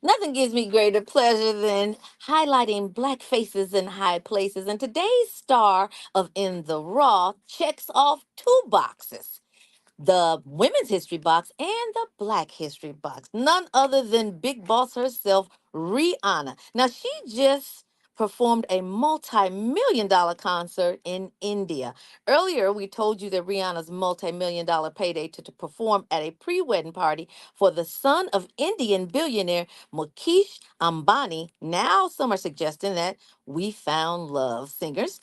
Nothing gives me greater pleasure than highlighting black faces in high places. And today's star of In the Raw checks off two boxes: the women's history box and the black history box. None other than Big Boss herself, Rihanna. Now, she just performed a multi-million dollar concert in India. Earlier, we told you that Rihanna's multi-million dollar payday to perform at a pre-wedding party for the son of Indian billionaire Mukesh Ambani. Now, some are suggesting that We Found Love singers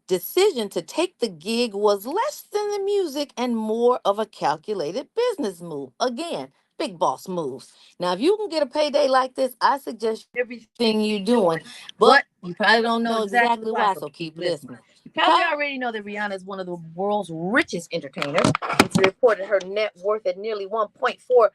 decision to take the gig was less than the music and more of a calculated business move. Again, big boss moves. Now, if you can get a payday like this, I suggest everything you're doing, but you probably don't know exactly why, so keep listening. You probably already know that Rihanna is one of the world's richest entertainers. It's reported her net worth at nearly 1.4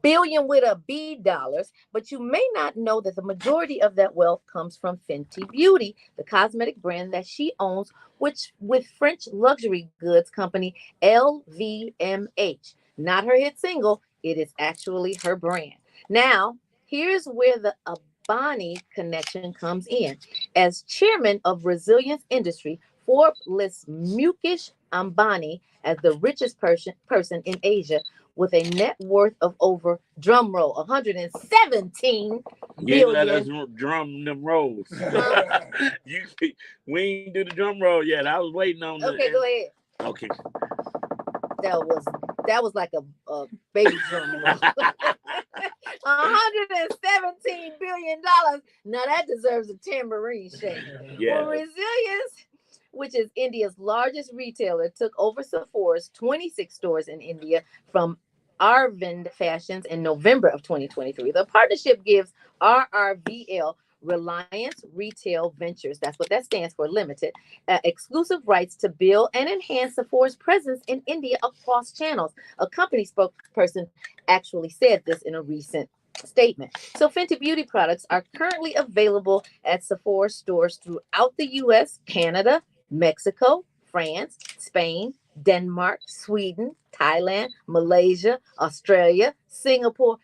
billion with a B dollars, but you may not know that the majority of that wealth comes from Fenty Beauty, the cosmetic brand that she owns, which with French luxury goods company LVMH. Not her hit single, it is actually her brand. Now, here's where the Abani connection comes in. As chairman of Resilience Industry, Forbes lists Mukesh Ambani as the richest person in Asia with a net worth of over, drum roll, 117 You let billion. us drum them rolls. Huh? you, we ain't do the drum roll yet. I was waiting on the. Okay, go ahead. Okay. That was like a baby drum roll. $117 billion. Now that deserves a tambourine shake. Yeah. Well, Resilience, which is India's largest retailer, took over Sephora's 26 stores in India from Arvind Fashions in November of 2023. The partnership gives RRVL, Reliance Retail Ventures, that's what that stands for, Limited, exclusive rights to build and enhance Sephora's presence in India across channels. A company spokesperson actually said this in a recent statement. So Fenty Beauty products are currently available at Sephora stores throughout the US, Canada, Mexico, France, Spain, Denmark, Sweden, Thailand, Malaysia, Australia, Singapore,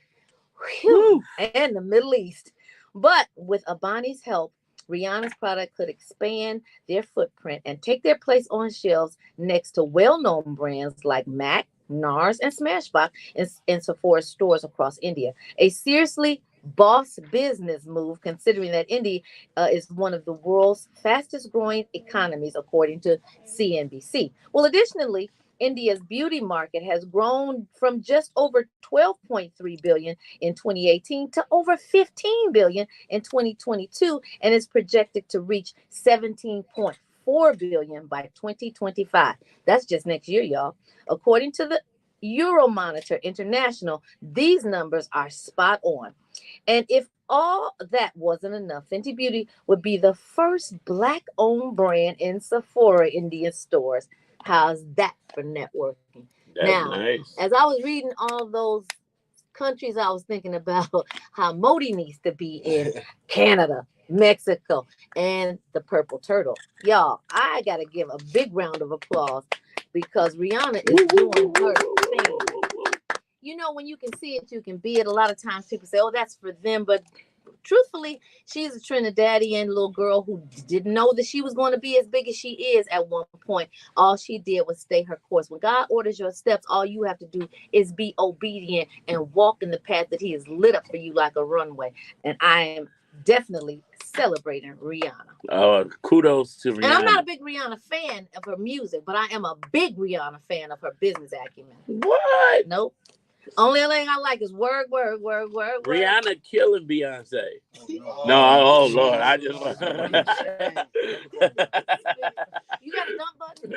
and the Middle East. But with Abani's help, Rihanna's product could expand their footprint and take their place on shelves next to well-known brands like MAC, NARS, and Smashbox in Sephora stores across India. A seriously boss business move, considering that India is one of the world's fastest growing economies, according to CNBC. Well, additionally, India's beauty market has grown from just over 12.3 billion in 2018 to over 15 billion in 2022 and is projected to reach 17.4 billion by 2025. That's just next year, y'all. According to the Euromonitor International, these numbers are spot on. And if all that wasn't enough, Fenty Beauty would be the first Black-owned brand in Sephora Indian stores. How's that for networking? That's now, nice. As I was reading all those countries, I was thinking about how Modi needs to be in Canada, Mexico, and the Purple Turtle. Y'all, I got to give a big round of applause because Rihanna is doing her thing. You know, when you can see it, you can be it. A lot of times people say, oh, that's for them. But truthfully, she's a Trinidadian little girl who didn't know that she was going to be as big as she is at one point. All she did was stay her course. When God orders your steps, all you have to do is be obedient and walk in the path that he has lit up for you like a runway. And I am definitely celebrating Rihanna. Kudos to Rihanna. And I'm not a big Rihanna fan of her music, but I am a big Rihanna fan of her business acumen. What? Nope. Only thing I like is word. Rihanna killing Beyonce. No, oh Lord, I just You got a dump button?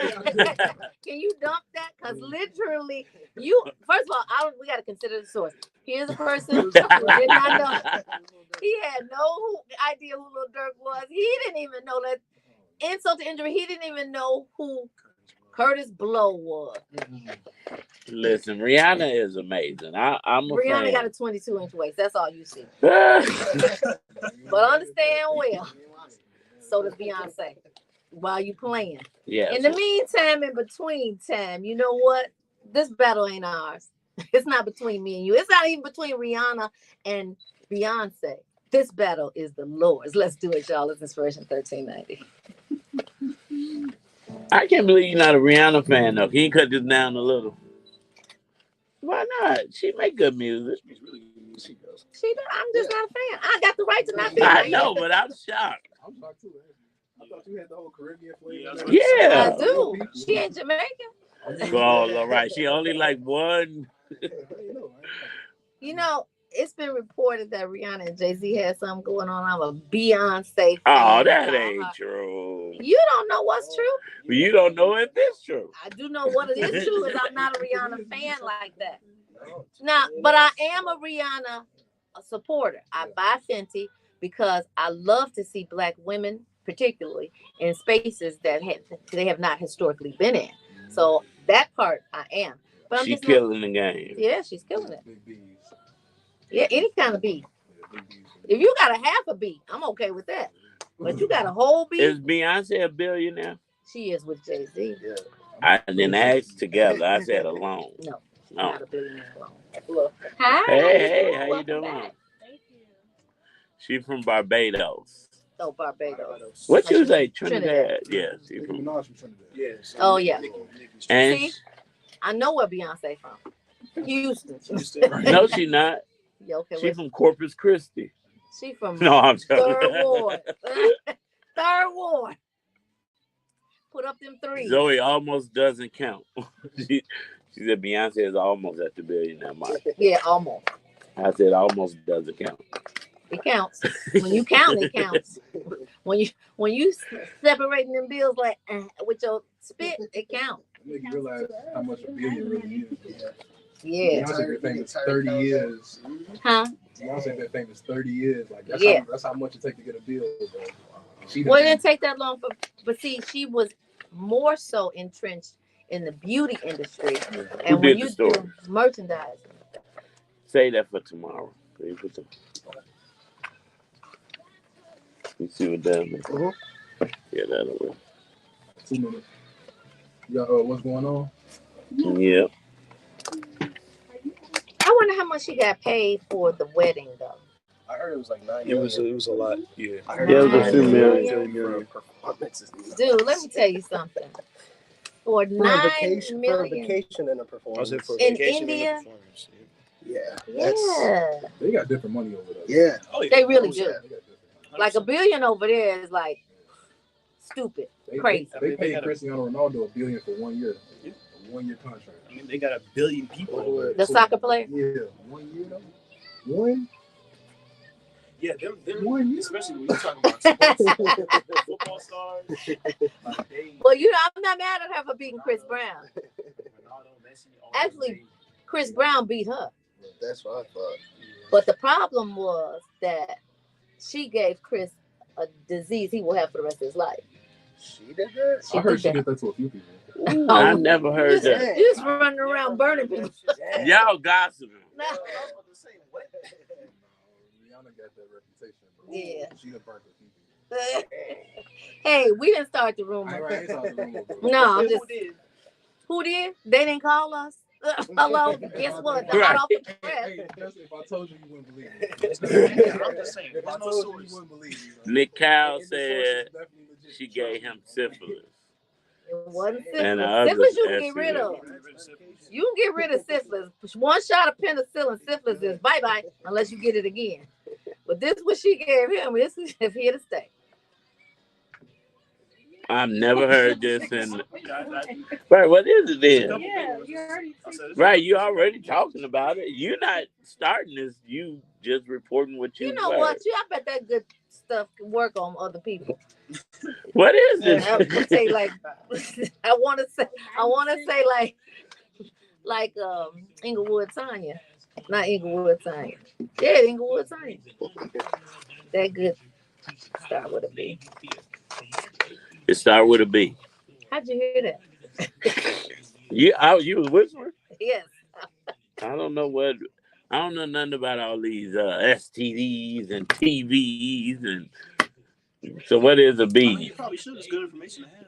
Can you dump that? Because literally, first of all, we got to consider the source. Here's a person who did not know. He had no idea who Lil Durk was. He didn't even know that. Insult to injury, he didn't even know who Curtis Blow was. Listen, Rihanna is amazing. I'm a Rihanna fan. got a 22-inch waist. That's all you see. But understand well, so does Beyonce. While you playing. Yeah. In the meantime, in between time, you know what? This battle ain't ours. It's not between me and you. It's not even between Rihanna and Beyonce. This battle is the Lord's. Let's do it, y'all. It's Inspiration 1390. I can't believe you're not a Rihanna fan though. Can you cut this down a little? Why not? She make good music. She's really good music. She does. I'm just not a fan. I got the right to not be a I fan. know, but I'm shocked. I'm shocked too. I thought you had the whole Caribbean flavor. Yeah. I do. She ain't Jamaican. Oh, all right. She only like one. You know, it's been reported that Rihanna and Jay-Z had something going on. I'm a Beyonce fan. Oh, that ain't true. You don't know what's true. You don't know if it's true. I do know what it is true is I'm not a Rihanna fan like that. Now, but I am a Rihanna supporter. I buy Fenty because I love to see Black women, particularly in spaces that they have not historically been in. So that part I am. But I'm She's just killing the game. Yeah, she's killing it. Yeah, any kind of beat. If you got a half a beat, I'm okay with that. But you got a whole beat. Is Beyonce a billionaire? She is with Jay-Z. Yeah. I didn't ask together. I said alone. No, she's Oh. not a billionaire alone. Hi. Hey, how you Welcome doing? back. Thank you. She from Barbados. Oh, Barbados. What you say, Trinidad? Yeah, she Nicki from. Minaj from Trinidad. Yes. Oh, yeah. And See? I know where Beyonce from. Houston. no, she not. Yeah, okay, She from Corpus Christi. she from No, I'm Third joking. Ward. Third Ward. Put up them threes. Zoe almost doesn't count. she said Beyonce is almost at the billionaire mark. Yeah, almost. I said almost doesn't count. It counts. When you count, it counts. When you separating them bills like with your spit, it counts. Make you realize how much a billion really is. Yeah. Beyonce been famous 30 years. Huh? Beyonce been famous 30 years. Like that's how much it take to get a deal. Well, it didn't take that long, but see, she was more so entrenched in the beauty industry, and when you do merchandising. Say that for tomorrow. You see what that means? Yeah, that'll work. 2 minutes. Yeah, what's going on? Yeah. I wonder how much she got paid for the wedding, though. I heard it was like 9 It was a lot. Yeah. I heard Yeah, it was a few million. million. Dude, let me tell you something. For For a 9 vacation, million for a vacation and a performance. in India. Yeah. Yeah, They got different money over there. Yeah. Oh, yeah. they really Oh, do. yeah, they got different. Like $1 billion over there is like stupid, crazy. They paid Cristiano Ronaldo $1 billion for 1 year. A 1 year contract. I mean, they got 1 billion people over The soccer player. Yeah, 1 year though. One. Yeah, them 1 year. especially when you're talking about sports, football stars. Like Well, I'm not mad at her for beating Chris Brown. Ronaldo, Messi, all Actually, them, Chris Brown beat her. That's what I thought. But the problem was that she gave Chris a disease he will have for the rest of his life. She did that? I heard she did that to a few people. Ooh, I never heard that. You just running around burning people. Y'all gossiping. No. I was about to say, what? Rihanna got that reputation. Bro. Yeah. She done burnt the people. Hey, we didn't start the rumor. I ain't talking about the rumor, bro. No, I'm Who just. did? Who did? They didn't call us. Hello. Guess what? The hot off the press. Hey, if I told you, you wouldn't believe me. I'm just saying. If I There's no told you, source. you wouldn't believe me. Nick Kyle The source is said definitely legit. she gave him syphilis. It wasn't And the syphilis. others Syphilis you can get rid of. STD. You can get rid of syphilis. One shot of penicillin, syphilis is bye-bye unless you get it again. But this what she gave him. This is here to stay. I've never heard this. And right, what is it then? Yeah, you already. Right, you already talking about it. You're not starting this. You just reporting what you. You know heard. what? I bet that good stuff can work on other people. What is this? I would say like I want to say like Inglewood Tanya, not Inglewood Tanya. Yeah, Inglewood Tanya. That good start with a B. It start with a B. How'd you hear that? You was whispering? Yes. I don't know nothing about all these STDs and TVs and. So what is a I mean, B? you probably should. It's good information to have.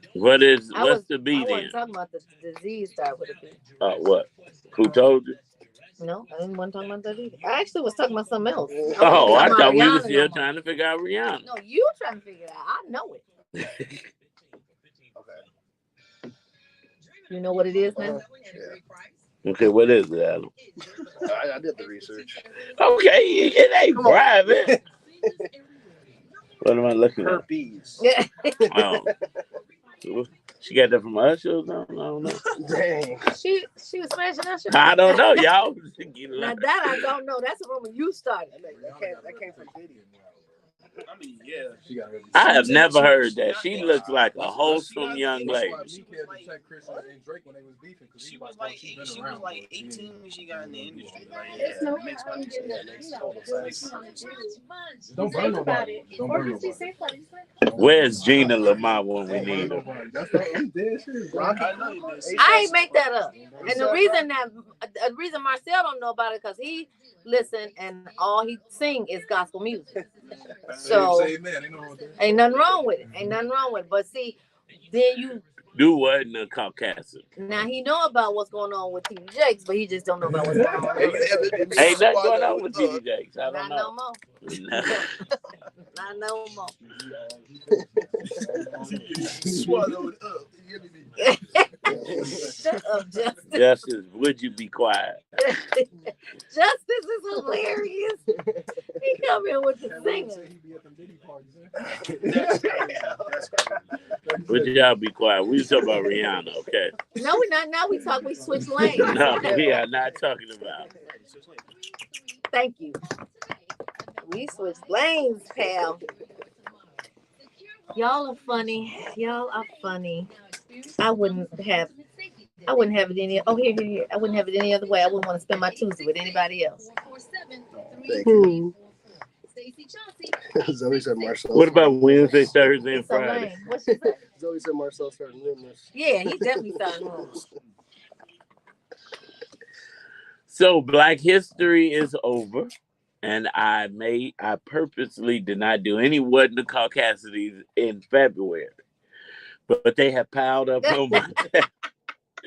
What's the B I then? wasn't talking about the disease start with a B. What? Who told you? No, I didn't want to talk about that either. I actually was talking about something else. I wasn't Oh, I talking about thought we were Rihanna still no more. trying to figure out Rihanna. No, you trying to figure it out. I know it. Okay. You know what it is now? Yeah. Okay, what is it, Adam? I did the research. Okay, it ain't Come on. private. What am I looking at? Herpes. Yeah. Oh, she got that from Usher or something? I don't know. Dang. She was smashing Usher. I don't know, y'all. Now that I don't know. That's a rumor you started. That came from Diddy. I mean, yeah. She got really. I have never heard that. She looks like a wholesome young lady. She had to check Chris and Drake when they was beefing. She was like 18 when she got in the industry. Like, It's yeah, no it makes perfect sense. Yeah, it makes total sense. Don't burn nobody. Don't burn nobody. Where's Gina Lamar when we Don't burn need her? nobody. That's what I'm dead serious. Rocky. I know you did. I ain't make that up. And the reason Marcel don't know about it because he listen and all he sing is gospel music. So Say amen. Ain't no wrong with that. ain't nothing wrong with it. Ain't nothing wrong with it. But see, then you Do what in the Caucasus? now he know about what's going on with TD Jakes, but he just don't know about what's going on. Ain't nothing going on with TD Jakes. I don't Not no know. more. No. Not no more. Swallowed up. Shut up, Justice. Justice, would you be quiet? Justice is hilarious. He come in with the singing. He be at them Diddy parties. That's crazy. That's crazy. Would y'all be quiet? We talking about Rihanna, okay? No, we're not. Now we switch lanes. No, we are not talking about. Thank you. We switch lanes, pal. Y'all are funny. Y'all are funny. I wouldn't have it any. Oh, here. I wouldn't have it any other way. I wouldn't want to spend my Tuesday with anybody else. Thank you. Zoe said Marcel. What about Wednesday, Thursday, and It's so Friday? lame. What she say? Zoe said Marcel started rumors. Yeah, he definitely started rumors. So Black History is over, and I purposely did not do any What in the Caucasities in February, but they have piled up on my desk.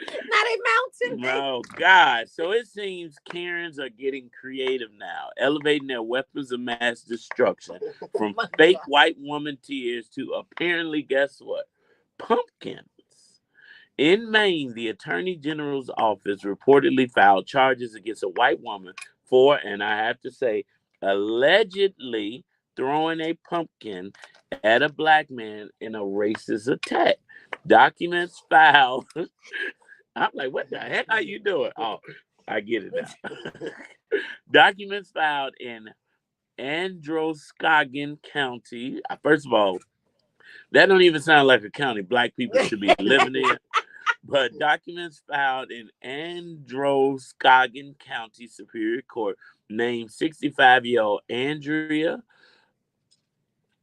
Now they mountain. Oh God! So it seems Karens are getting creative now, elevating their weapons of mass destruction from my fake God. white woman tears to apparently, guess what? Pumpkins. In Maine, the Attorney General's office reportedly filed charges against a white woman for, and I have to say, allegedly throwing a pumpkin at a black man in a racist attack. Documents filed. I'm like, what the heck are you doing? Oh, I get it now. Documents filed in Androscoggin County. First of all, that don't even sound like a county black people should be living in. But documents filed in Androscoggin County Superior Court named 65-year-old Andrea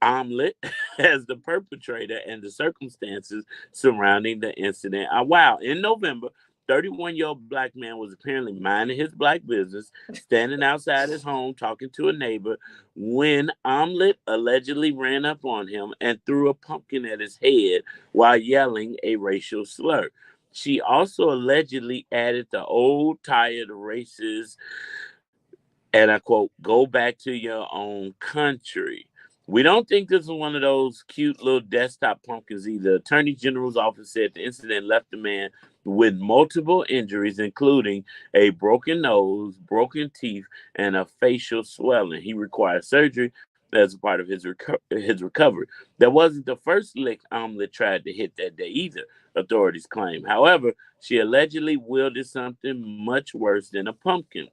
Omelet as the perpetrator and the circumstances surrounding the incident. Wow. In November, 31-year-old black man was apparently minding his black business, standing outside his home talking to a neighbor when Omelet allegedly ran up on him and threw a pumpkin at his head while yelling a racial slur. She also allegedly added the old tired racist, and I quote, "Go back to your own country." We don't think this is one of those cute little desktop pumpkins either. Attorney General's office said the incident left the man with multiple injuries, including a broken nose, broken teeth, and a facial swelling. He required surgery as a part of his recovery. That wasn't the first lick Omelet tried to hit that day either, authorities claim. However, she allegedly wielded something much worse than a pumpkin.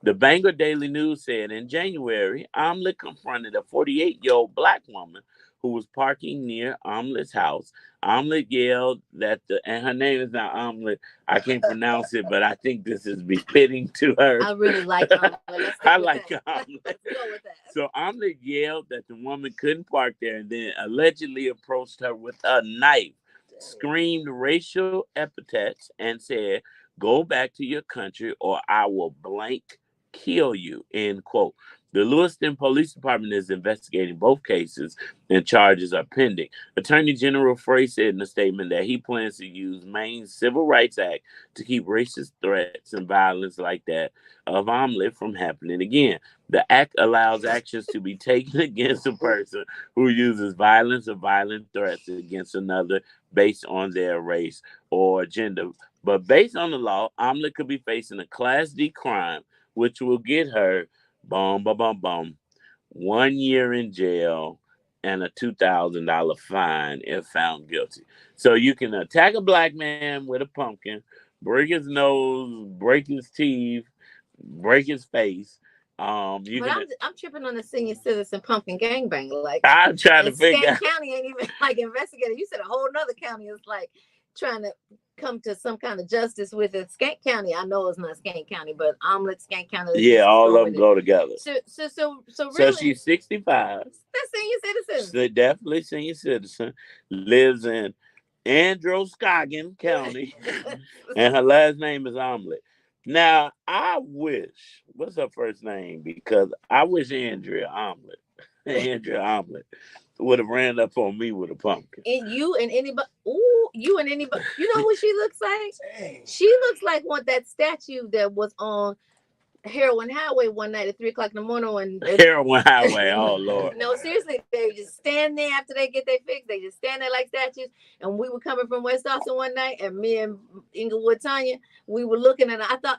The Bangor Daily News said in January, Omelet confronted a 48-year-old black woman who was parking near Omelet's house. Omelet yelled and her name is not Omelet. I can't pronounce it, but I think this is befitting to her. I really like Omelet. I like Omelet. Let's go with that. So Omelet yelled that the woman couldn't park there and then allegedly approached her with a knife, screamed racial epithets, and said, "Go back to your country or I will blank kill you," end quote. The Lewiston Police Department is investigating both cases and charges are pending. Attorney General Frey said in a statement that he plans to use Maine's Civil Rights Act to keep racist threats and violence like that of omelet from happening again. The act allows actions to be taken against a person who uses violence or violent threats against another based on their race or gender. But based on the law, omelet could be facing a Class D crime, which will get her, boom, boom, boom, boom, 1 year in jail and a $2,000 fine if found guilty. So you can attack a black man with a pumpkin, break his nose, break his teeth, break his face. You But can. I'm tripping on the senior citizen pumpkin gangbang. Like, I'm trying to and figure Scant out. County ain't even like investigating. You said a whole nother county is like trying to come to some kind of justice with it. Scant County, I know it's not Scant County, but Omelet, Scant County, let's Yeah, just all go of with them it. go together. So So really, she's 65. that's senior citizens. So definitely senior citizen. Lives in Androscoggin County, and her last name is Omelet. Now, I wish, what's her first name? Because I wish Andrea Omelet, Andrea Omelet, would have ran up on me with a pumpkin. And you and anybody, ooh, you and anybody, you know what she looks like? Dang. She looks like that statue that was on Heroin Highway one night at 3 o'clock in the morning when Heroin Highway, oh Lord. no, seriously, they just stand there after they get their fix. They just stand there like statues. And we were coming from West Austin one night, and me and Inglewood Tanya, we were looking at it. I thought,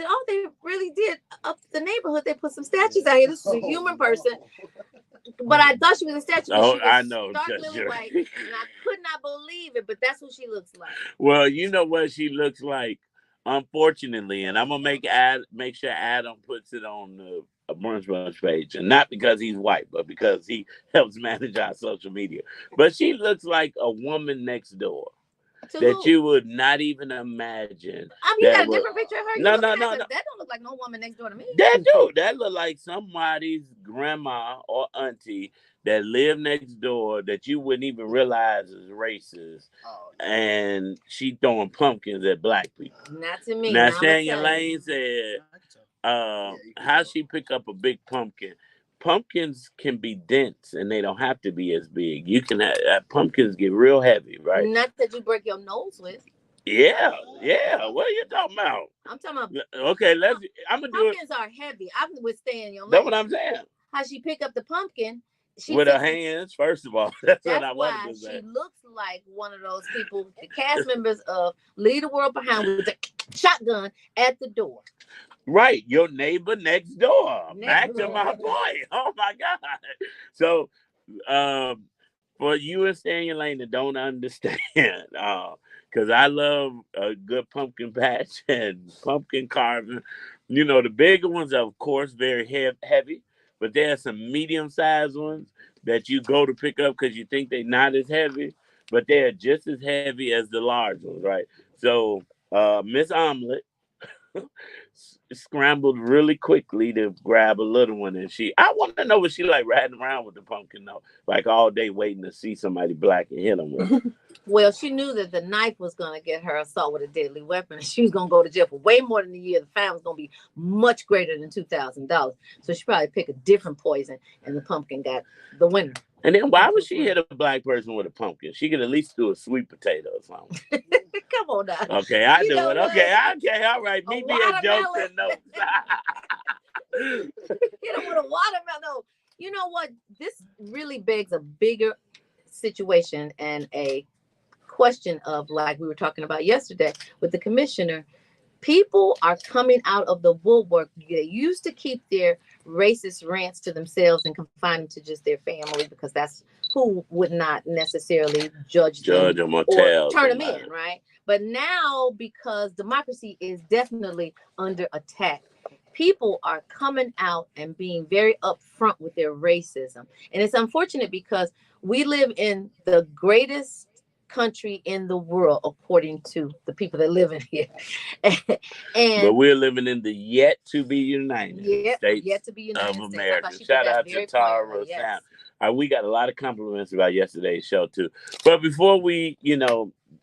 oh, they really did up the neighborhood. They put some statues out here. This is a human person. But I thought she was a statue. Oh, She was I know. starkly white, and I could not believe it. But that's what she looks like. Well, you know what she looks like, unfortunately, and I'm gonna make sure Adam puts it on the Brunch Bunch page, and not because he's white, but because he helps manage our social media. But she looks like a woman next door that you would not even imagine. I mean, you got a different picture of her. No. That don't look like no woman next door to me. That look like somebody's grandma or auntie that live next door that you wouldn't even realize is racist, and she throwing pumpkins at black people. Not to me. Now, Shania Lane said, how she pick up a big pumpkin? Pumpkins can be dense and they don't have to be as big. You can have pumpkins get real heavy, right? Not that you break your nose with. Yeah. What are you talking about? I'm talking about. Okay, I'm gonna do it. Pumpkins are heavy. I can withstand your. That's what I'm saying. How she pick up the pumpkin? With her hands, first of all. That's what I wanted to say. She looks like one of those people, the cast members of Leave the World Behind with a shotgun at the door. Right, your neighbor next door. Back to my point. Oh my God. So, for you and Stanya Lane that don't understand, because I love a good pumpkin patch and pumpkin carving. You know, the bigger ones are, of course, very heavy, but there are some medium-sized ones that you go to pick up because you think they're not as heavy, but they're just as heavy as the large ones, right? So, Miss Omelet scrambled really quickly to grab a little one, and I want to know what she like riding around with the pumpkin though, like all day waiting to see somebody black and hit them with it. Well, she knew that the knife was going to get her assault with a deadly weapon. She was going to go to jail for way more than a year. The fine was going to be much greater than $2,000. So she probably picked a different poison, and the pumpkin got the winner. And then why would she hit a black person with a pumpkin? She could at least do a sweet potato or something. Come on now. Okay, I do it. Okay, all right. Me be a joke and no. Hit him with a watermelon. No, you know what? This really begs a bigger situation and a question of, like we were talking about yesterday with the commissioner. People are coming out of the woodwork. They used to keep their racist rants to themselves and confine them to just their family because that's who would not necessarily judge them or turn them in, right? But now, because democracy is definitely under attack, people are coming out and being very upfront with their racism. And it's unfortunate because we live in the greatest country in the world, according to the people that live in here. But we're living in the yet to be united States yet to be united of States. America. Shout out to Tara Sound. We got a lot of compliments about yesterday's show too. But before we,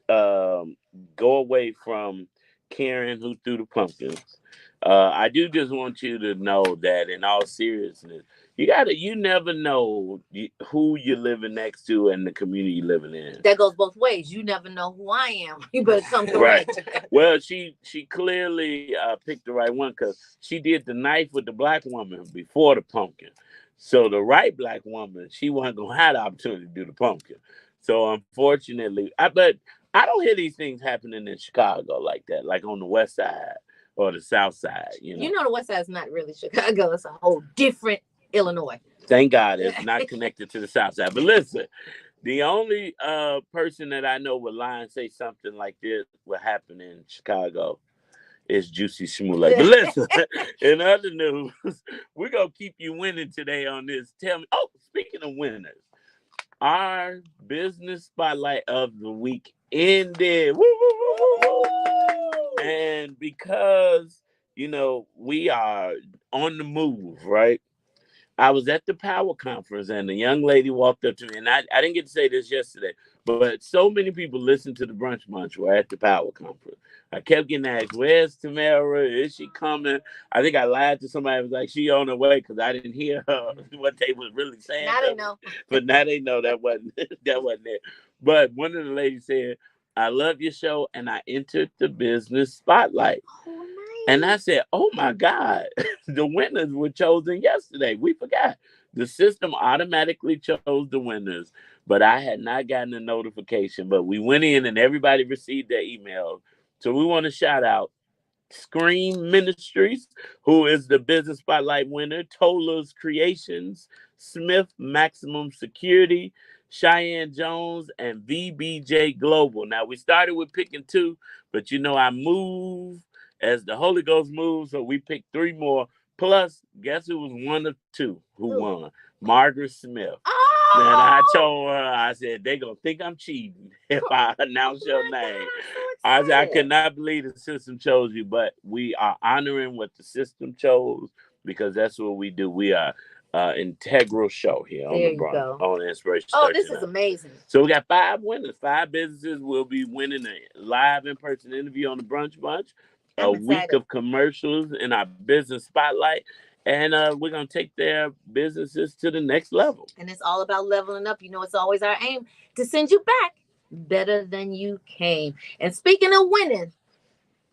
go away from Karen who threw the pumpkins, I do just want you to know that, in all seriousness, you never know who you're living next to and the community you're living in. That goes both ways. You never know who I am. You better come Right. correct. Well, she clearly picked the right one because she did the knife with the black woman before the pumpkin. So the right black woman, she wasn't gonna have the opportunity to do the pumpkin. So unfortunately, but I don't hear these things happening in Chicago like that, like on the west side or the south side. You know the West Side is not really Chicago. It's a whole different Illinois. Thank God it's not connected to the south side. But listen, the only person that I know would lie and say something like this will happen in Chicago is Juicy Smollett. But listen, in other news, we're going to keep you winning today on this. Tell me, oh, speaking of winners, our business spotlight of the week ended. Woo, woo, woo, woo, woo. And because, we are on the move, right? I was at the power conference and a young lady walked up to me, and I didn't get to say this yesterday, but so many people listened to the Brunch Bunch were at the power conference. I kept getting asked, where's Tamara? Is she coming? I think I lied to somebody. I was like, she on her way because I didn't hear her what they was really saying. Now they know. But now they know that wasn't it. But one of the ladies said, I love your show, and I entered the business spotlight. Oh, nice. And I said, oh my God, the winners were chosen yesterday. We forgot. The system automatically chose the winners, but I had not gotten a notification. But we went in and everybody received their email. So we want to shout out Scream Ministries, who is the business spotlight winner, Tola's Creations, Smith Maximum Security, Cheyenne Jones, and VBJ Global. Now we started with picking two, but I move as the Holy Ghost moves, so we picked three more. Plus, guess who was one of two who won? Margaret Smith. Oh! And I told her, I said, they're going to think I'm cheating if I announce your name. God, so I could not believe the system chose you, but we are honoring what the system chose because that's what we do. We are integral show here on the Brunch, on Inspiration. Oh, this is amazing. So we got 5 winners. 5 businesses will be winning a live in-person interview on the Brunch Bunch, a week of commercials in our business spotlight. And we're going to take their businesses to the next level. And it's all about leveling up. It's always our aim to send you back better than you came. And speaking of winning,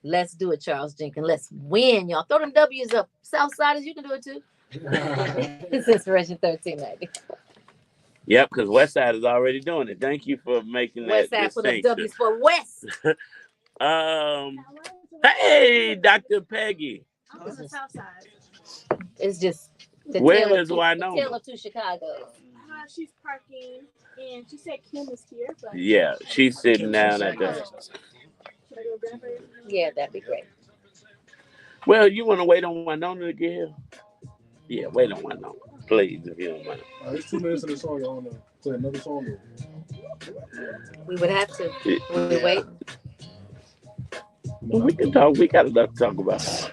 let's do it, Charles Jenkins. Let's win, y'all. Throw them W's up. Southsiders, you can do it too. It's Inspiration 1390. Yep, because Westside is already doing it. Thank you for making that Westside, put up W's for West. Hey, Dr. Peggy. I'm on the south side. It's just the Where tale is Wynona? The tale of two Chicago. She's parking, and she said Kim is here. But yeah, she's sitting down at the. Should I go grab her? Yeah, that'd be great. Well, you want to wait on Wynona to get here? Yeah, wait on Wynona, please, if you don't mind. It's 2 minutes in the song. Y'all want to play another song? We would have to. We wait. Well, we can talk. We got enough to talk about.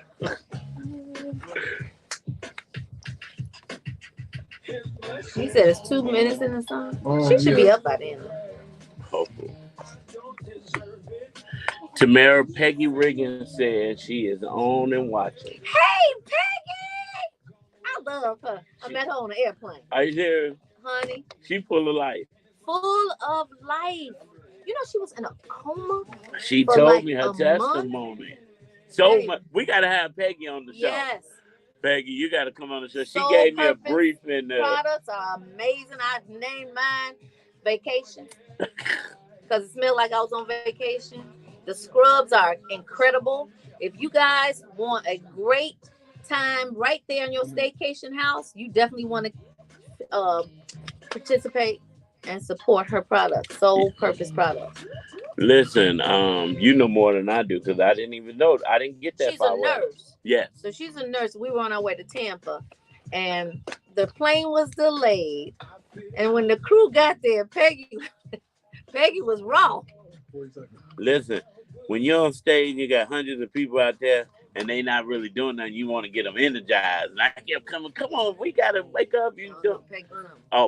She said it's 2 minutes in the song. She should be up by then. Hopefully. Tamara Peggy Riggins said she is on and watching. Hey, Peggy! I love her. I met her on an airplane. Are you serious? Honey. She full of life. Full of life. She was in a coma. She told me her testimony. Month. So much. We got to have Peggy on the show. Yes. Peggy, you got to come on the show. She gave me a brief. Products are amazing. I named mine Vacation because it smelled like I was on vacation. The scrubs are incredible. If you guys want a great time right there in your staycation house, you definitely want to participate and support her products, Soul Purpose products. Listen, you know more than I do because I didn't even know. I didn't get that far. She's a nurse. Yes. So she's a nurse. We were on our way to Tampa, and the plane was delayed. And when the crew got there, Peggy was raw. Listen, when you're on stage, you got hundreds of people out there, and they not really doing nothing. You want to get them energized. And I kept coming, come on, we got to wake up.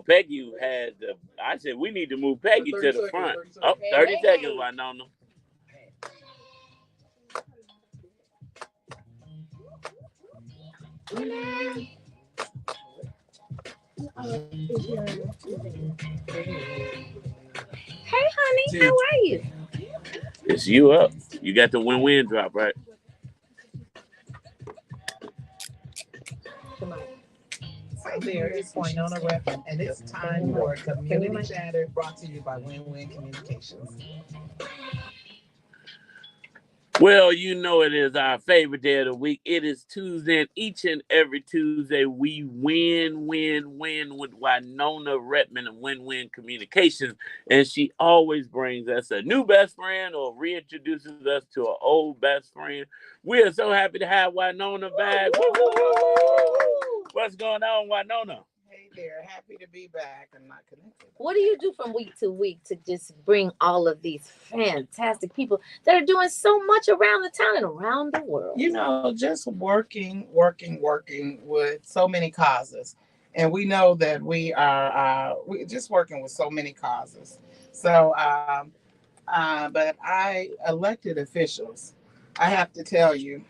Peggy had I said, we need to move Peggy to the front. 30 seconds, Wynona. Hey, honey, how are you? It's you up. You got the win-win drop, right? Come on. Hi there, it's Wynona Redmond, and it's time for Community Chatter brought to you by Win-Win Communications. Well, you know it is our favorite day of the week. It is Tuesday, and each and every Tuesday we win with Wynona Redmond and Win-Win Communications. And she always brings us a new best friend or reintroduces us to an old best friend. We are so happy to have Wynona back. What's going on, Wynona? Hey there, happy to be back. I'm not connected. What do you do from week to week to just bring all of these fantastic people that are doing so much around the town and around the world? You know, just working with so many causes. And we know that we are we just working with so many causes. So, but elected officials, I have to tell you.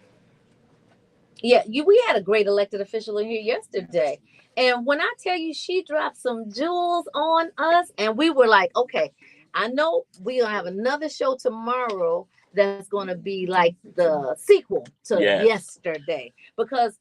Yeah, we had a great elected official in here yesterday. And when I tell you she dropped some jewels on us, and we were like, okay, I know we'll have another show tomorrow that's going to be like the sequel to yesterday. Because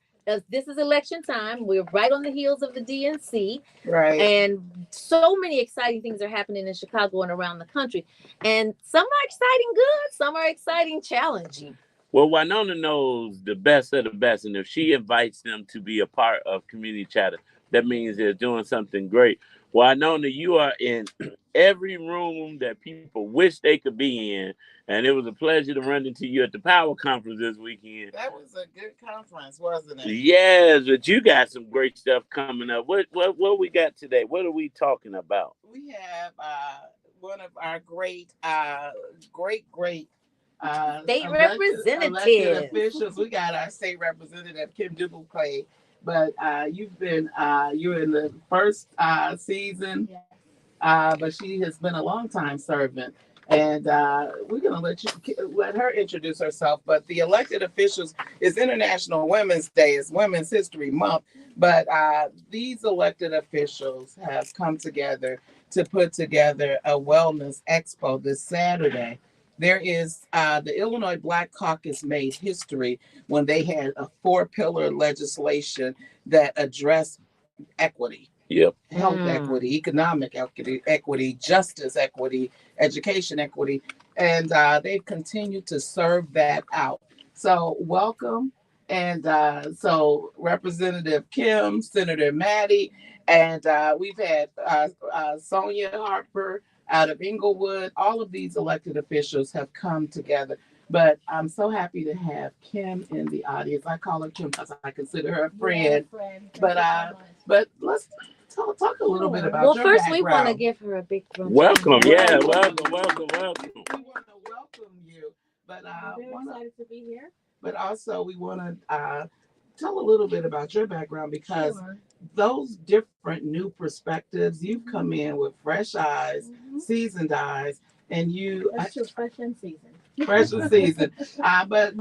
this is election time. We're right on the heels of the DNC. Right. And so many exciting things are happening in Chicago and around the country. And some are exciting good, some are exciting challenging. Well, Wynona knows the best of the best, and if she invites them to be a part of Community Chatter, that means they're doing something great. Wynona, you are in every room that people wish they could be in, and it was a pleasure to run into you at the Power Conference this weekend. That was a good conference, wasn't it? Yes, but you got some great stuff coming up. What we got today? What are we talking about? We have one of our great state elected officials. We got our state representative Kim Dubuque, but you're in the first season, but she has been a long time servant. And we're gonna let her introduce herself. But the elected officials is International Women's Day, it's Women's History Month. But these elected officials have come together to put together a wellness expo this Saturday. There is the Illinois Black Caucus made history when they had a 4-pillar legislation that addressed equity. Yep. Health equity, economic equity, justice equity, education equity, and they've continued to serve that out. So welcome, and so Representative Kim, Senator Maddie, and we've had Sonia Harper out of Inglewood. All of these elected officials have come together. But I'm so happy to have Kim in the audience. I call her Kim because I consider her a friend. But let's talk a little bit about your first background. We want to give her a big drum. Welcome. Yeah, welcome. We want to welcome you. But I'm very excited to be here. But also we want to tell a little bit about your background because those different new perspectives, you've come in with fresh eyes, seasoned eyes, and you fresh and seasoned. Fresh and seasoned. But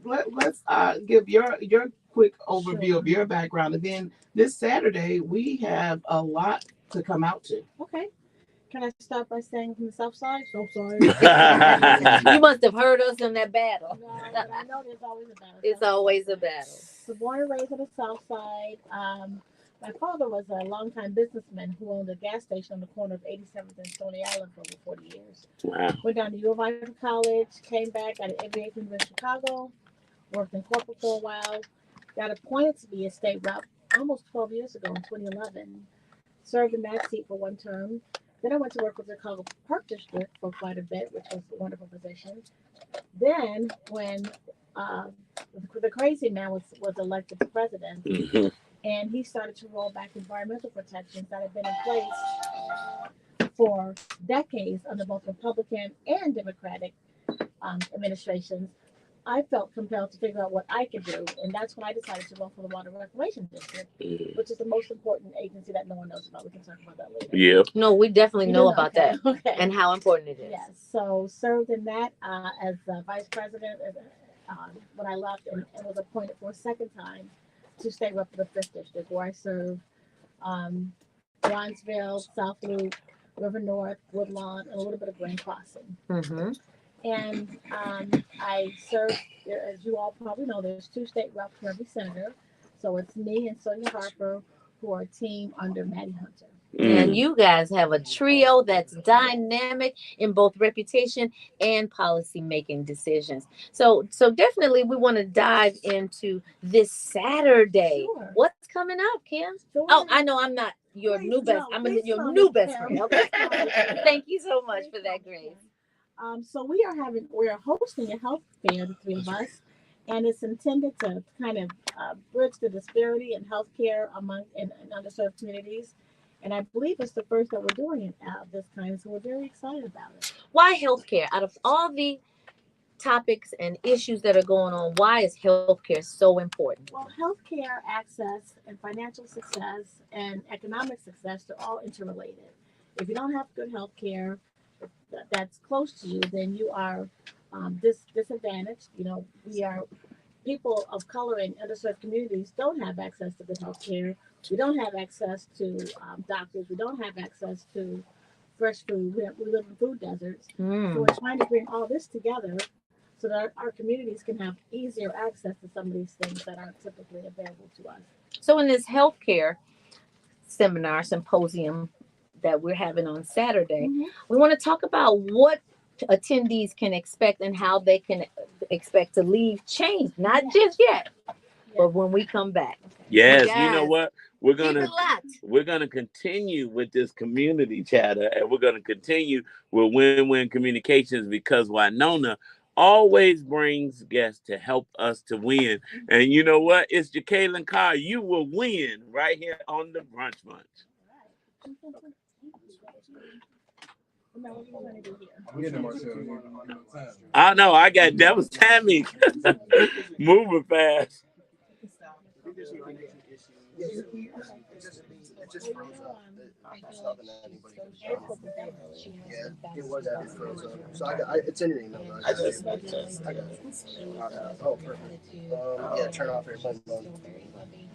let's give your quick overview of your background, and then this Saturday we have a lot to come out to. Okay. Can I start by saying from the South Side? So sorry. You must have heard us in that battle. No, but I know there's always a battle. It's always a battle. So born and raised on the South Side. My father was a longtime businessman who owned a gas station on the corner of 87th and Stony Island for over 40 years. Wow. Went down to U of I for college, came back, got an MBA from University of Chicago, worked in corporate for a while, got appointed to be a state rep almost 12 years ago in 2011. Served in that seat for one term. Then I went to work with the Chicago Park District for quite a bit, which was a wonderful position. Then when the crazy man was elected president, and he started to roll back environmental protections that had been in place for decades under both Republican and Democratic administrations, I felt compelled to figure out what I could do. And that's when I decided to run for the Water Reclamation District, which is the most important agency that no one knows about. We can talk about that later. Yeah. No, we definitely know about that Okay. and how important it is. Yes. So served in that as vice president when I left and was appointed for a second time to state rep for the fifth district, where I serve Bronzeville, South Loop, River North, Woodlawn, and a little bit of Grand Crossing. Mm-hmm. And I serve, as you all probably know, there's two state reps for every senator. So it's me and Sonia Harper, who are a team under Maddie Hunter. And you guys have a trio that's dynamic in both reputation and policy making decisions. So definitely we want to dive into this Saturday. Sure. What's coming up, Kim? Sure. Oh, I know I'm not your Please new best. no, I'm please your no, new Miss best Kim. friend. Okay. Thank you so much for Please that, no, Miss Grace. Kim. So we are hosting a health fair, the three of us, and it's intended to kind of bridge the disparity in healthcare among in underserved communities. And I believe it's the first that we're doing it this kind, so we're very excited about it. Why healthcare? Out of all the topics and issues that are going on, why is healthcare so important? Well, healthcare access and financial success and economic success, they're all interrelated. If you don't have good healthcare that's close to you, then you are disadvantaged. You know, we are people of color in underserved communities don't have access to good health care. We don't have access to doctors. We don't have access to fresh food. We live in food deserts. So we're trying to bring all this together so that our communities can have easier access to some of these things that aren't typically available to us. So in this healthcare symposium that we're having on Saturday, we want to talk about what attendees can expect and how they can expect to leave changed, not just yet, but when we come back. Yes, you know what? We're Keep it locked. gonna continue with this community chatter, and we're gonna continue with win-win communications because Wynona always brings guests to help us to win. And you know what? It's Jacqueline Carr. You will win right here on the Brunch Bunch. I know I got devil's timing. Moving fast. It just froze up. It's not that anybody yeah, it was after it froze up. So it's in your email. I got it. Oh, perfect. Yeah, turn off airplane mode.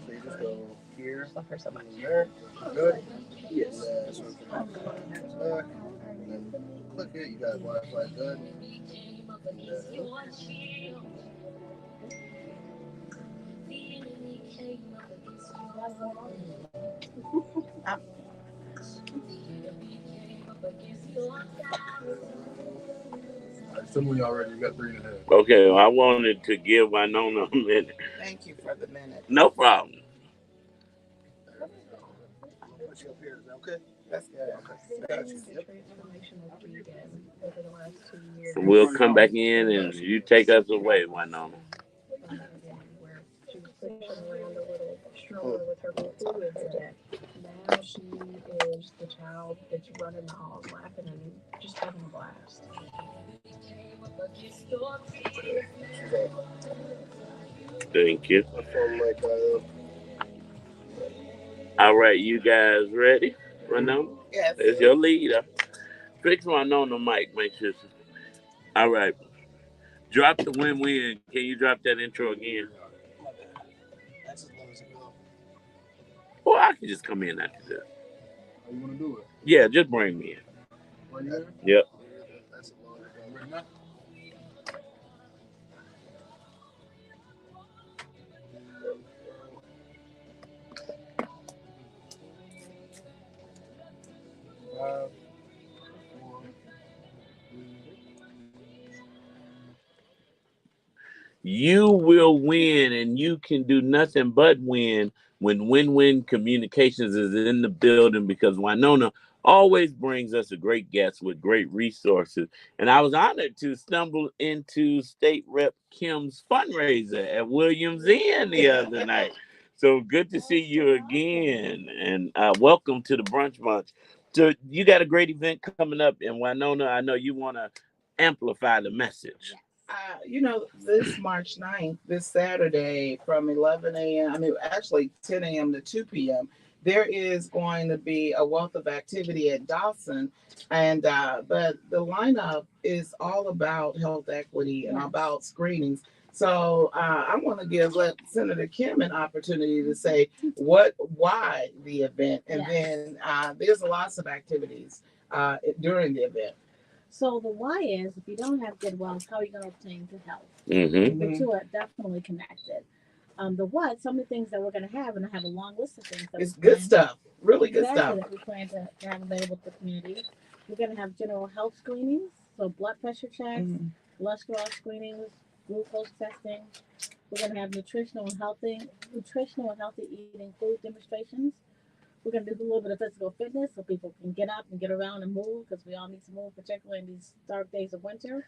So you just go here, and there. Good. Yes. So back, and then click it. You got Wi-Fi. Good. Some of you already got 3.5. Okay, well, I wanted to give Wynona a minute. Thank you for the minute. No problem. Okay. That's good. We'll come back in and you take us away, Wynona. With her on her deck. Now she is the child that's running the halls laughing and just having a blast. Thank you. All right, you guys ready? Wynona? Yes. It's your leader. Fix Wynona mic, make sure. All right. Drop the win-win. Can you drop that intro again? That's as low as it goes. Or I can just come in after this. How you want to do it? Yeah, just bring me in. Right there? Yep. That's as low as it goes. Right now? Five, 4, 3. You will win, and you can do nothing but win when Win-Win Communications is in the building because Wynona always brings us a great guest with great resources. And I was honored to stumble into State Rep Kim's fundraiser at Williams Inn the other night. So good to see you again, and welcome to the Brunch Bunch. So you got a great event coming up in Wynona. I know you want to amplify the message. This March 9th, this Saturday from 11 a.m., actually 10 a.m. to 2 p.m., there is going to be a wealth of activity at Dawson. But the lineup is all about health equity and about screenings. So I want to let Senator Kim an opportunity to say why the event, and then there's lots of activities during the event. So the why is if you don't have good wealth, how are you going to obtain good health? Mm-hmm. The two are definitely connected. The what, some of the things that we're going to have, and I have a long list of things that it's good stuff, really good exactly stuff that we plan to have available to the community. We're going to have general health screenings, so blood pressure checks, cholesterol screenings, glucose testing. We're going to have nutritional and healthy eating food demonstrations. We're going to do a little bit of physical fitness so people can get up and get around and move because we all need to move, particularly in these dark days of winter.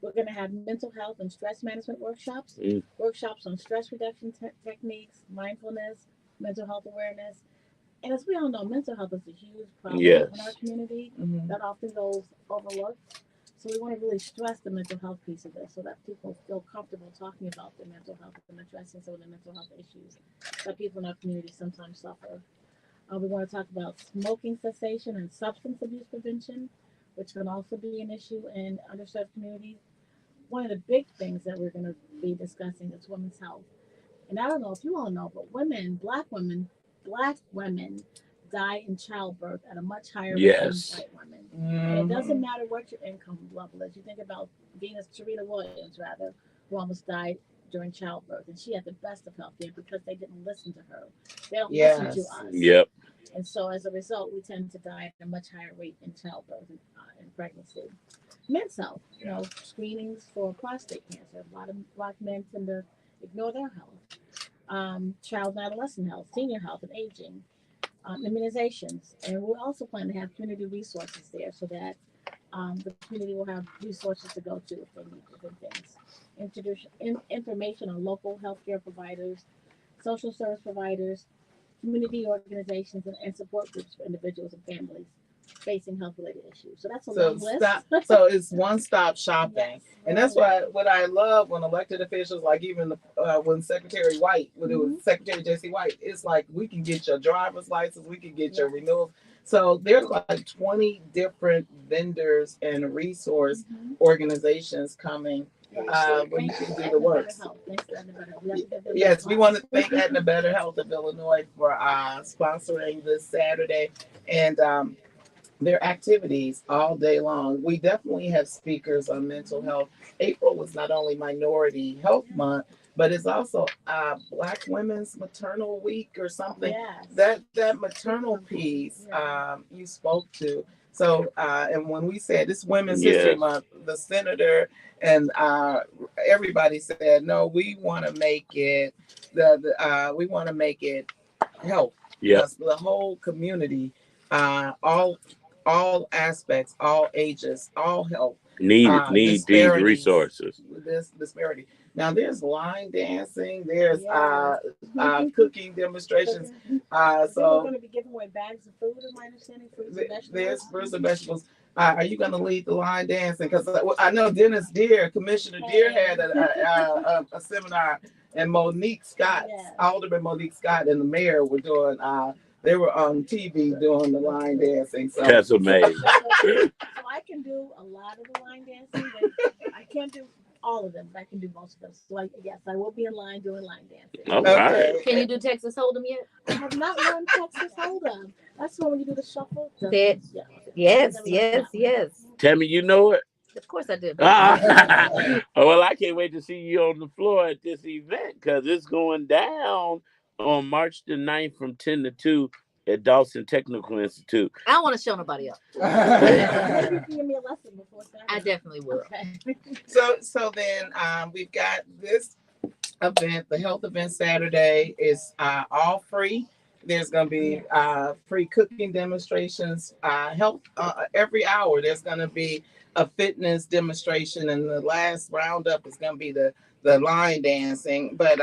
We're going to have mental health and stress management workshops, workshops on stress reduction techniques, mindfulness, mental health awareness. And as we all know, mental health is a huge problem in our community that often goes overlooked. So we want to really stress the mental health piece of this so that people feel comfortable talking about their mental health and addressing some of the mental health issues that people in our community sometimes suffer. We want to talk about smoking cessation and substance abuse prevention, which can also be an issue in underserved communities. One of the big things that we're going to be discussing is women's health. And I don't know if you all know, but black women die in childbirth at a much higher rate than white women. And it doesn't matter what your income level is. You think about Venus Serena Williams, rather, who almost died during childbirth, and she had the best of health care because they didn't listen to her. They don't listen to us. Yep. And so as a result, we tend to die at a much higher rate in childbirth and pregnancy. Men's health, screenings for prostate cancer. A lot of black men tend to ignore their health. Child and adolescent health, senior health and aging, immunizations. And we also plan to have community resources there so that the community will have resources to go to if they need different things. Information on local healthcare providers, social service providers, community organizations, and support groups for individuals and families facing health related issues. So that's a long list. So it's one stop shopping. Yes, and that's what I love when elected officials, like even when Secretary White, when it was Secretary Jesse White, it's like we can get your driver's license, we can get your renewals. So there's like 20 different vendors and resource organizations coming where you can do the work. Yes, we want to thank Aetna Better Health of Illinois for sponsoring this Saturday and their activities all day long. We definitely have speakers on mental health. April was not only Minority Health Month, but it's also Black Women's Maternal Week or something. Yes. That maternal piece you spoke to. So, and when we said this Women's History Month, the senator and everybody said, no, we want to make it we want to make it health. Yes, the whole community, all aspects, all ages, all health need these resources. This disparity. Now there's line dancing, there's cooking demonstrations. So we're So going to be giving away bags of food, in my understanding, fruits and vegetables. there's fruits and vegetables. Are you going to lead the line dancing? Because I know Dennis Deere, Commissioner Deere, had a seminar, and Monique Scott, Alderman Monique Scott, and the mayor were doing. They were on TV doing the line dancing. So that's amazing. So I can do a lot of the line dancing. I can't do all of them, but I can do most of them. So yes, I will be in line doing line dancing. Okay. Can you do Texas Hold'em yet? I have not learned Texas Hold'em. That's when you do the shuffle. Yes. Tammy, you know it? Of course I did. Well, I can't wait to see you on the floor at this event because it's going down on March the 9th from 10 to 2 at Dawson Technical Institute. I don't want to show nobody else. Maybe you can give me a lesson before Saturday. I definitely will. Okay. So then we've got this event, the health event Saturday is all free. There's going to be free cooking demonstrations, health every hour. There's going to be a fitness demonstration, and the last roundup is going to be the line dancing. But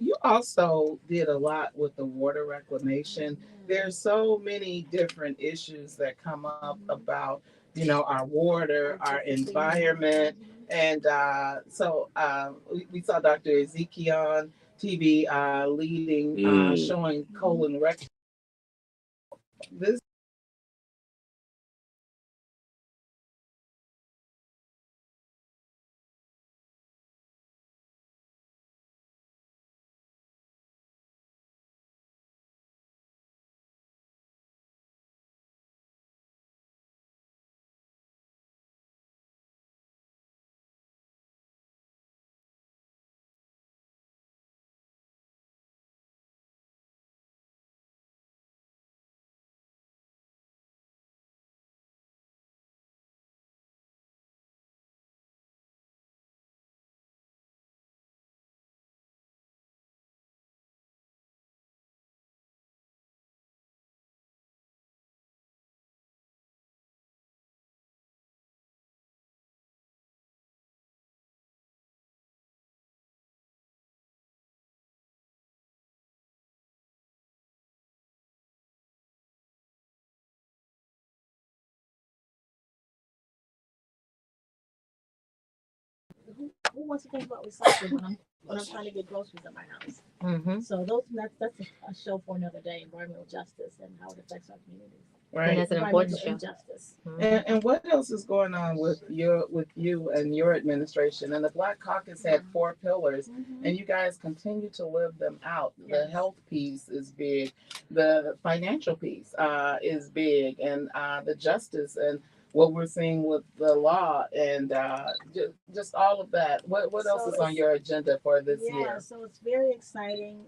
you also did a lot with the water reclamation. There's so many different issues that come up about our water, our environment, and so we saw Dr. Ezekiel on TV leading, showing colon rectal. This wants to think about recycling when I'm trying to get groceries at my house? Mm-hmm. So that's a show for another day, environmental justice and how it affects our communities. And Right. that's an important Environmental show. injustice. Mhm. And what else is going on with you and your administration? And the Black Caucus had 4 pillars, Mm-hmm. and you guys continue to live them out. The Yes. health piece is big, the financial piece is big, and the justice and what we're seeing with the law and just all of that. What else So is on your agenda for this yeah, year? so it's very exciting.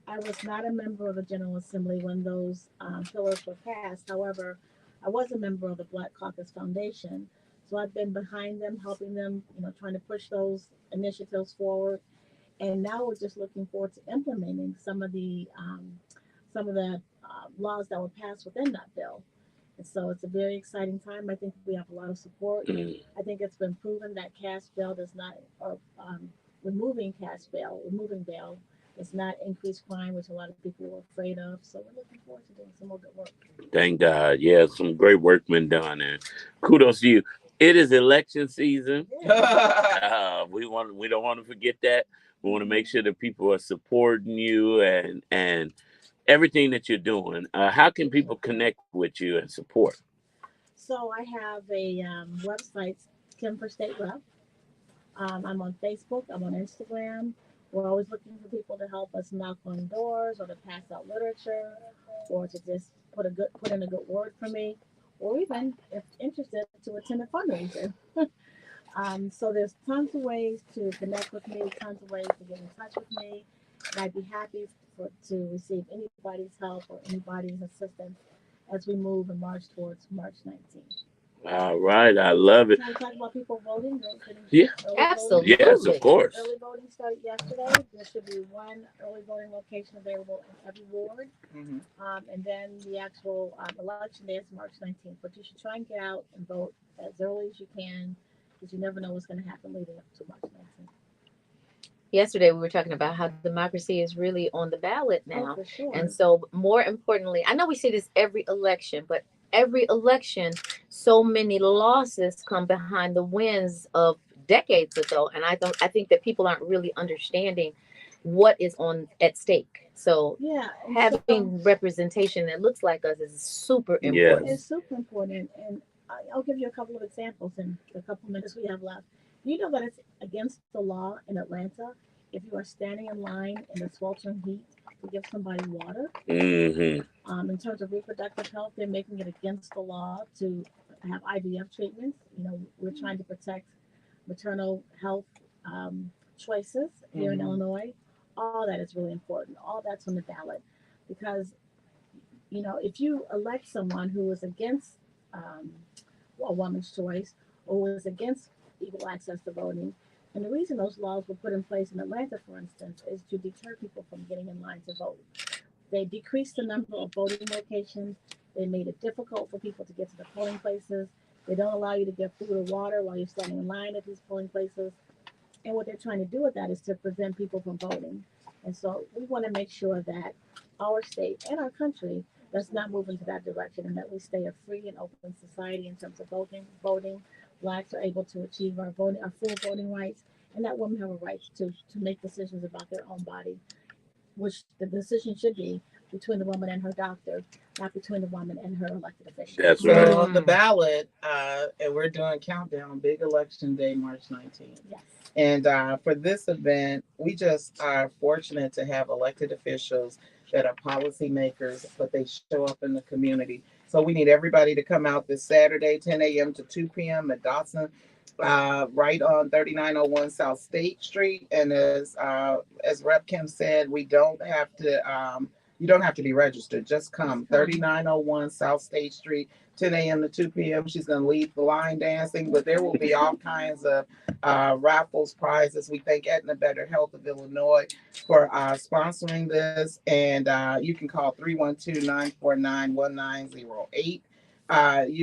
I was not a member of the General Assembly when those pillars were passed. However, I was a member of the Black Caucus Foundation, so I've been behind them, helping them, trying to push those initiatives forward. And now we're just looking forward to implementing some of the laws that were passed within that bill. And so it's a very exciting time. I think we have a lot of support. Mm. I think it's been proven that cash bail does not, or removing bail does not increase crime, which a lot of people were afraid of. So we're looking forward to doing some more good work. Thank God. Yeah, some great work been done, and kudos to you. It is election season. We don't want to forget that. We want to make sure that people are supporting you and everything that you're doing. How can people connect with you and support? So I have a website, Kim for State Rep. I'm on Facebook. I'm on Instagram. We're always looking for people to help us knock on doors or to pass out literature or to just put in a good word for me, or even if interested to attend a fundraiser. So there's tons of ways to connect with me, tons of ways to get in touch with me, and I'd be happy to receive anybody's help or anybody's assistance as we move and march towards March 19th. All right, I love it. Can we talk about people voting? Yeah. Early voting? Yes, of Absolutely. course. Early voting started yesterday. There should be one early voting location available in every ward. Mhm. And then the actual election day is March 19th. But you should try and get out and vote as early as you can because you never know what's going to happen leading up to March 19th. Yesterday we were talking about how democracy is really on the ballot Oh, now. for sure. And so more importantly, I know we see this every election, but every election, so many losses come behind the wins of decades ago. And I think that people aren't really understanding what is on at stake. So Yeah. And having representation that looks like us is super Yes. important. it's super important. And I'll give you a couple of examples in the couple minutes we have left. You know that it's against the law in Atlanta if you are standing in line in the sweltering heat to give somebody water. Mm-hmm. In terms of reproductive health, they're making it against the law to have IVF treatments. We're trying to protect maternal health choices here in Mhm. Illinois. All that is really important. All that's on the ballot because if you elect someone who is against um, a woman's choice or was against equal access to voting, and the reason those laws were put in place in Atlanta, for instance, is to deter people from getting in line to vote. They decreased the number of voting locations. They made it difficult for people to get to the polling places. They don't allow you to get food or water while you're standing in line at these polling places. And what they're trying to do with that is to prevent people from voting. And so we want to make sure that our state and our country does not move into that direction and that we stay a free and open society in terms of voting. Blacks are able to achieve our full voting rights, and that women have a right to make decisions about their own body, which the decision should be between the woman and her doctor, not between the woman and her elected official. That's So right. on the ballot, and we're doing countdown, big election day, March 19th. Yes. And for this event, we just are fortunate to have elected officials that are policymakers, but they show up in the community. So we need everybody to come out this Saturday, 10 a.m. to 2 p.m. at Dawson, right on 3901 South State Street. And as Rep Kim said, we don't have to. You don't have to be registered. Just come. 3901 South State Street, 10 a.m. to 2 p.m. She's going to lead the line dancing, but there will be all kinds of raffles, prizes. We thank Aetna Better Health of Illinois for sponsoring this. And you can call 312-949-1908.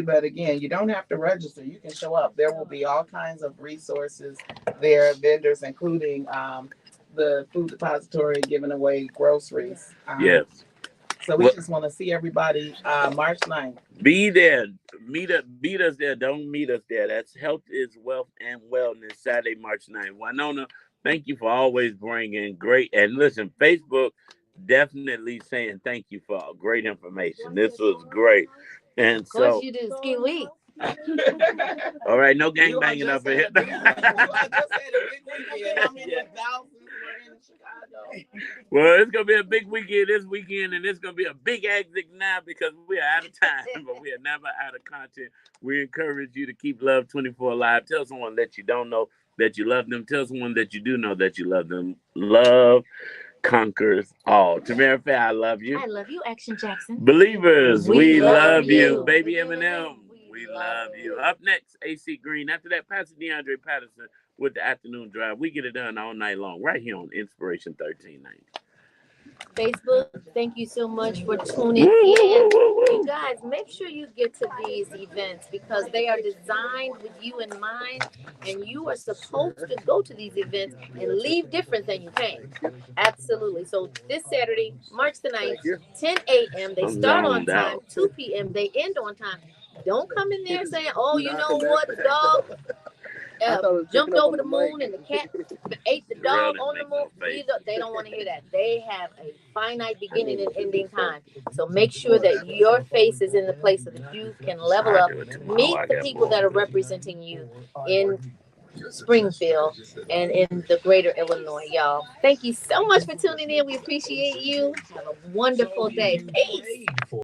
But again, you don't have to register. You can show up. There will be all kinds of resources there, vendors, including the food depository giving away groceries. Yes. So we just want to see everybody March 9th. Be there. Meet us there. Don't meet us there. That's Health is Wealth and Wellness, Saturday, March 9th. Wynona, thank you for always bringing great. And listen, Facebook definitely saying thank you for great information. This was great. And Of course so, you do. Ski week. all right, no gang You are banging up just here. at a big, you are just at a big weekend. How many thousands were in Chicago? Well, it's gonna be a big weekend this weekend, and it's gonna be a big exit now because we are out of time, but we are never out of content. We encourage you to keep Love 24 alive. Tell someone that you don't know that you love them. Tell someone that you do know that you love them. Love conquers all. Tamara Fair, I love you. I love you, Action Jackson. Believers, we love you. you. Baby Eminem, we love you. Up next, AC Green. After that, Pastor DeAndre Patterson with the afternoon drive. We get it done all night long, right here on Inspiration 1390. Facebook, thank you so much for tuning in. You guys, make sure you get to these events because they are designed with you in mind, and you are supposed to go to these events and leave different than you came. Absolutely. So this Saturday, March the 9th, 10 a.m. They start on time, 2 p.m. They end on time. Don't come in there saying, oh, you know what, the dog jumped over the moon and the cat ate the dog on the moon. They don't want to hear that. They have a finite beginning and ending time. So make sure that your face is in the place so that you can level up. Meet the people that are representing you in Springfield and in the greater Illinois, y'all. Thank you so much for tuning in. We appreciate you. Have a wonderful day. Peace.